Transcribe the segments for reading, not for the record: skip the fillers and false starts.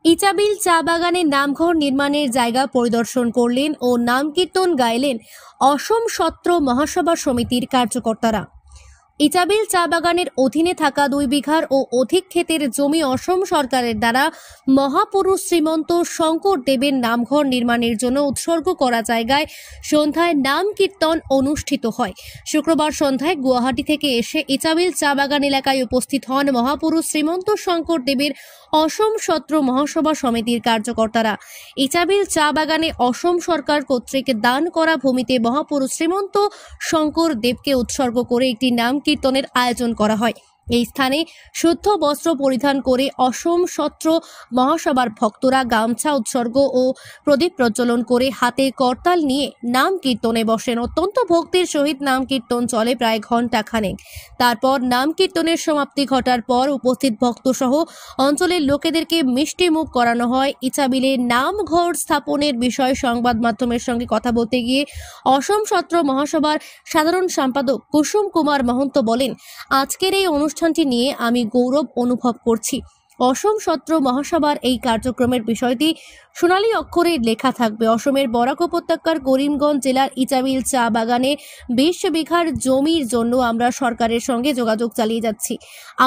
ইচাবিল চা বাগানে নামঘর নির্মাণের জায়গা পরিদর্শন করলেন ও নাম কীর্তন গাইলেন অসম সত্র মহাসভা সমিতির কার্যকর্তারা। ইচাবিল চা বাগানের অধীনে থাকা 2 বিঘার ও অধিক ক্ষেতের জমি অসম সরকারের দ্বারা মহাপুরুষ শ্রীমন্ত শঙ্কর দেবের নামঘর নির্মাণের জন্য উৎসর্গ করা জায়গায় সন্ধ্যায় নাম কীর্তন অনুষ্ঠিত হয়। শুক্রবার সন্ধ্যায় গুয়াহাটি থেকে এসে ইচাবিল চা বাগান এলাকায় উপস্থিত হন মহাপুরুষ শ্রীমন্ত শঙ্কর দেবের অসম সত্র মহাসভা সমিতির কার্যকর্তারা। ইচাবিল চা বাগানে অসম সরকার কর্তৃক দান করা ভূমিতে মহাপুরুষ শ্রীমন্ত শঙ্কর দেবকে উৎসর্গ করে একটি নাম কীর্তনের আয়োজন করা হয়। এই স্থানে শুদ্ধ বস্ত্র পরিধান করে অসম সত্র মহাসভার ভক্তরা গামছা উৎসর্গ ও প্রদীপ প্রজ্বলন করে হাতে করতাল নিয়ে নাম কীর্তনে বসেন। অত্যন্ত ভক্তির সহিত নাম কীর্তন চলে প্রায় ঘণ্টা খানেক। তারপর নাম কীর্তনের সমাপ্তি ঘটার পর উপস্থিত ভক্ত সহ অঞ্চলের লোকেদেরকে মিষ্টি মুখ করানো হয়। ইচাবিলে নাম ঘর স্থাপনের বিষয়ে সংবাদ মাধ্যমের সঙ্গে কথা বলতে গিয়ে অসম সত্র মহাসভার সাধারণ সম্পাদক কুসুম কুমার মহন্ত বলেন, আজকের এই অনুষ্ঠানটি নিয়ে আমি গৌরব অনুভব করছি। অসম সত্র মহাসভার এই কার্যক্রমের বিষয়টি সোনালী অক্ষরে লেখা থাকবে। অসমের বরাক উপত্যকার করিমগঞ্জ জেলার ইচাবিল চা বাগানে 20 বিঘার জমির জন্য আমরা সরকারের সঙ্গে যোগাযোগ চালিয়ে যাচ্ছি।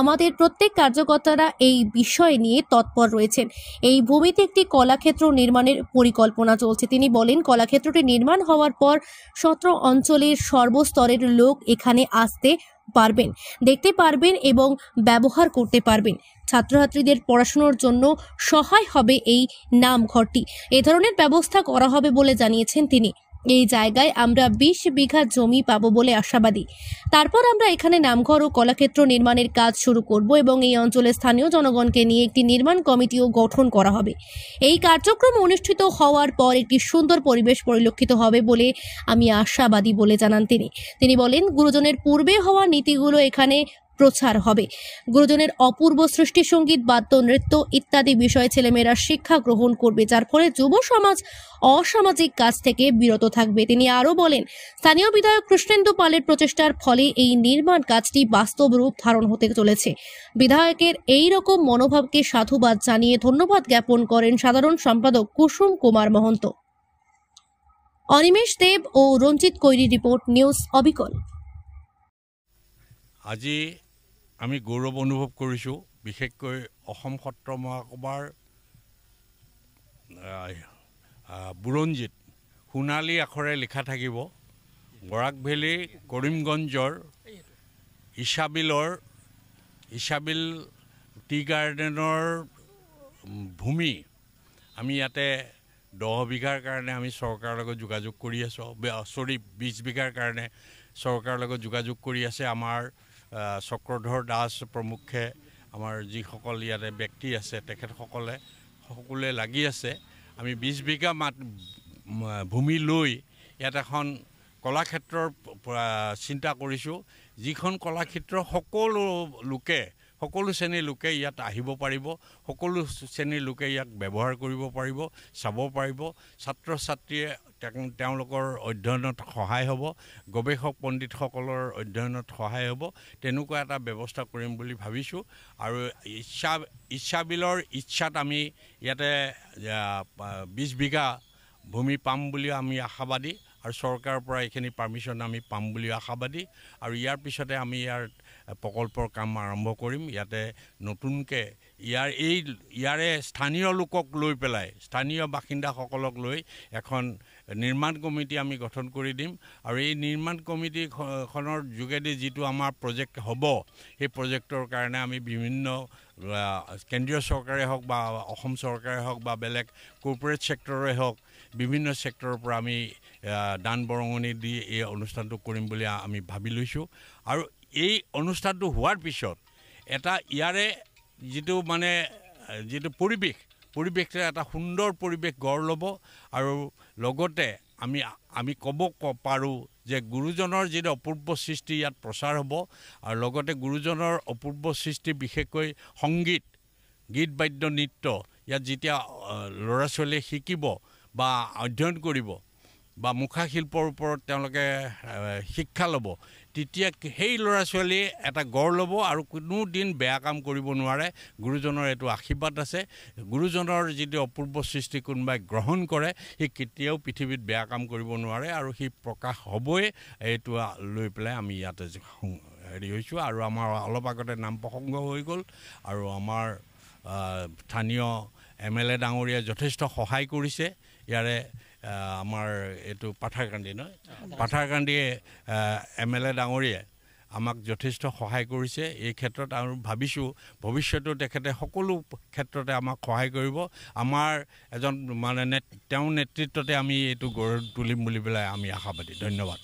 আমাদের প্রত্যেক কার্যকর্তারা এই বিষয় নিয়ে তৎপর রয়েছেন। এই ভূমিতে একটি কলাক্ষেত্র নির্মাণের পরিকল্পনা চলছে। তিনি বলেন, কলাক্ষেত্রটি নির্মাণ হওয়ার পর সত্র অঞ্চলের সর্বস্তরের লোক এখানে আসতে পারবেন, দেখতে পারবেন এবং ব্যবহার করতে পারবেন। ছাত্রছাত্রীদের পড়াশোনার জন্য সহায় হবে এই নামঘরটি। এ ধরনের ব্যবস্থা করা হবে বলে জানিয়েছেন তিনি। এই জায়গায় আমরা 20 বিঘা জমি পাবো বলে আশাবাদী। তারপর আমরা এখানে নামঘর ও কলাক্ষেত্র নির্মাণের কাজ শুরু করব এবং এই অঞ্চলের স্থানীয় জনগণকে নিয়ে একটি নির্মাণ কমিটিও গঠন করা হবে। এই কার্যক্রম অনুষ্ঠিত হওয়ার পর একটি সুন্দর পরিবেশ পরিলক্ষিত হবে বলে আমি আশাবাদী বলে জানান তিনি। তিনি বলেন, গুরুজনের পূর্বে হওয়া নীতিগুলো এখানে প্রচার হবে। গুরুজনের অপূর্ব সৃষ্টি, সঙ্গীত, বাদ্য, নৃত্য ইত্যাদি বিষয়ে ছেলেমেয়েরা শিক্ষা গ্রহণ করবে, যার ফলে যুব সমাজ অসামাজিক কাজ থেকে বিরত থাকবে। তিনি আরও বলেন, স্থানীয় বিধায়ক কৃষ্ণেন্দু পালের প্রচেষ্টার ফলে এই নির্মাণ কাজটি বাস্তব রূপ ধারণ হতে চলেছে। বিধায়কের এই রকম মনোভাবকে সাধুবাদ জানিয়ে ধন্যবাদ জ্ঞাপন করেন সাধারণ সম্পাদক কুসুম কুমার মহন্ত। অনিমেষ দেব ও রঞ্জিত কৈরি রিপোর্ট, নিউজ অবিকল। আজি আমি গৌৰৱ অনুভৱ কৰিছোঁ, বিশেষকৈ অসম সত্ৰ মহাসভাৰ বুৰঞ্জীত সোণালী আখৰে লিখা থাকিব, বৰাক ভেলী কৰিমগঞ্জৰ ইচাবিল টি গাৰ্ডেনৰ ভূমি আমি ইয়াতে 10 বিঘাৰ কাৰণে আমি চৰকাৰৰ লগত যোগাযোগ কৰি আছোঁ। 20 বিঘাৰ কাৰণে চৰকাৰৰ লগত যোগাযোগ কৰি আছে আমাৰ চক্ৰধৰ দাস প্ৰমুখে, আমাৰ যিসকল ইয়াতে ব্যক্তি আছে তেখেতসকলে সকলোৱে লাগি আছে। আমি 20 বিঘা ভূমি লৈ ইয়াত এখন কলাক্ষেত্ৰৰ চিন্তা কৰিছোঁ, যিখন কলাক্ষেত্ৰ সকলো শ্ৰেণীৰ লোকে ইয়াত আহিব পাৰিব, সকলো শ্ৰেণীৰ লোকে ইয়াক ব্যৱহাৰ কৰিব পাৰিব, চাব পাৰিব। ছাত্ৰ ছাত্ৰীয়ে তেওঁলোকৰ অধ্যয়নত সহায় হ'ব, গৱেষক পণ্ডিতসকলৰ অধ্যয়নত সহায় হ'ব, তেনেকুৱা এটা ব্যৱস্থা কৰিম বুলি ভাবিছোঁ। আৰু ইচ্ছাবিলৰ ইচ্ছাত আমি ইয়াতে 20 বিঘা ভূমি পাম বুলি আমি আশাবাদী, আৰু চৰকাৰৰ পৰা এইখিনি পাৰ্মিশ্যন আমি পাম বুলি আশাবাদী। আৰু ইয়াৰ পিছতে আমি ইয়াৰ প্ৰকল্পৰ কাম আৰম্ভ কৰিম। ইয়াতে নতুনকৈ ইয়াৰে স্থানীয় লোকক লৈ পেলাই, স্থানীয় বাসিন্দাসকলক লৈ এখন নিৰ্মাণ কমিটি আমি গঠন কৰি দিম। আৰু এই নিৰ্মাণ কমিটিখনৰ যোগেদি যিটো আমাৰ প্ৰজেক্ট হ'ব, সেই প্ৰজেক্টৰ কাৰণে আমি বিভিন্ন কেন্দ্ৰীয় চৰকাৰে হওক বা অসম চৰকাৰে হওক বা বেলেগ কৰ্পৰেট ছেক্টৰে হওক, বিভিন্ন ছেক্টৰৰ পৰা আমি দান বৰঙণি দি এই অনুষ্ঠানটো কৰিম বুলি আমি ভাবি লৈছোঁ। আৰু এই অনুষ্ঠানটো হোৱাৰ পিছত এটা ইয়াৰে যিটো পৰিৱেশটো এটা সুন্দৰ পৰিৱেশ গঢ় ল'ব। আৰু লগতে আমি ক'ব পাৰোঁ যে গুৰুজনৰ যিটো অপূৰ্ব সৃষ্টি ইয়াত প্ৰচাৰ হ'ব। আৰু লগতে গুৰুজনৰ অপূৰ্ব সৃষ্টি, বিশেষকৈ সংগীত, গীত, বাদ্য, নৃত্য ইয়াত যেতিয়া ল'ৰা ছোৱালীয়ে শিকিব বা অধ্যয়ন কৰিব, বা মুখা শিল্পৰ ওপৰত তেওঁলোকে শিক্ষা ল'ব তেতিয়া সেই ল'ৰা ছোৱালীয়ে এটা গঢ় ল'ব আৰু কোনো দিন বেয়া কাম কৰিব নোৱাৰে গুৰুজনৰ এইটো আশীৰ্বাদ আছে গুৰুজনৰ যিটো অপূৰ্ব সৃষ্টি কোনোবাই গ্ৰহণ কৰে সি কেতিয়াও পৃথিৱীত বেয়া কাম কৰিব নোৱাৰে আৰু সি প্ৰকাশ হ'বই এইটো লৈ পেলাই আমি ইয়াতে হেৰি হৈছোঁ আৰু আমাৰ অলপ আগতে নাম প্ৰসংগ হৈ গ'ল আৰু আমাৰ স্থানীয় MLA ডাঙৰীয়াই যথেষ্ট সহায় কৰিছে ইয়াৰে আমাৰ এইটো পাথাৰকান্দি নহয় পাথাৰকান্দিয়ে MLA ডাঙৰীয়াই আমাক যথেষ্ট সহায় কৰিছে এই ক্ষেত্ৰত আৰু ভাবিছোঁ ভৱিষ্যতেও তেখেতে সকলো ক্ষেত্ৰতে আমাক সহায় কৰিব আমাৰ এজন মানে তেওঁৰ নেতৃত্বতে আমি এইটো গঢ় তুলিম বুলি পেলাই আমি আশাবাদী ধন্যবাদ